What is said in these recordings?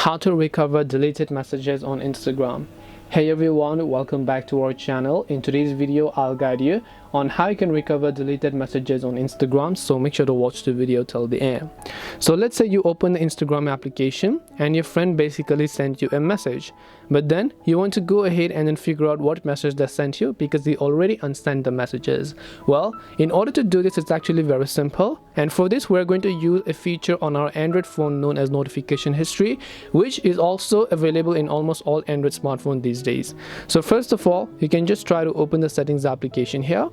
How to recover deleted messages on Instagram. Hey everyone, welcome back to our channel. In today's video I'll guide you on how you can recover deleted messages on Instagram, so make sure to watch the video till the end. So let's say you open the Instagram application and your friend basically sent you a message, but then you want to go ahead and then figure out what message they sent you because they already unsent the messages. Well, in order to do this, it's actually very simple, and for this we're going to use a feature on our Android phone known as notification history, which is also available in almost all Android smartphones these days. So first of all, you can just try to open the settings application here,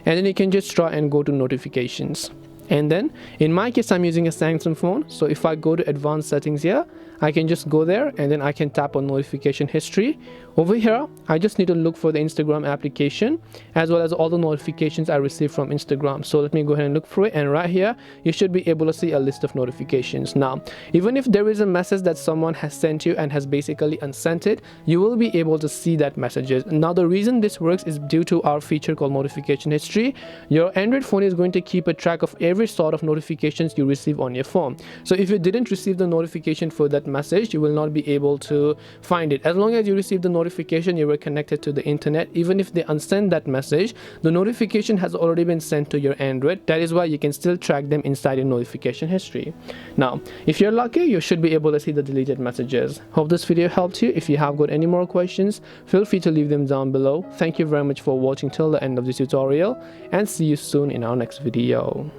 and then you can just try and go to notifications. And then in my case I'm using a Samsung phone, so if I go to advanced settings here, I can just go there and then I can tap on notification history. Over here I just need to look for the Instagram application as well as all the notifications I received from Instagram. So let me go ahead and look for it, and right here you should be able to see a list of notifications. Now even if there is a message that someone has sent you and has basically unsent it, you will be able to see that messages. Now the reason this works is due to our feature called notification history. Your Android phone is going to keep a track of every sort of notifications you receive on your phone. So if you didn't receive the notification for that message, you will not be able to find it. As long as you receive the notification, you were connected to the internet. Even if they unsend that message, the notification has already been sent to your Android. That is why you can still track them inside your notification history. Now if you're lucky, you should be able to see the deleted messages. Hope this video helped you. If you have got any more questions, feel free to leave them down below. Thank you very much for watching till the end of this tutorial, and see you soon in our next video.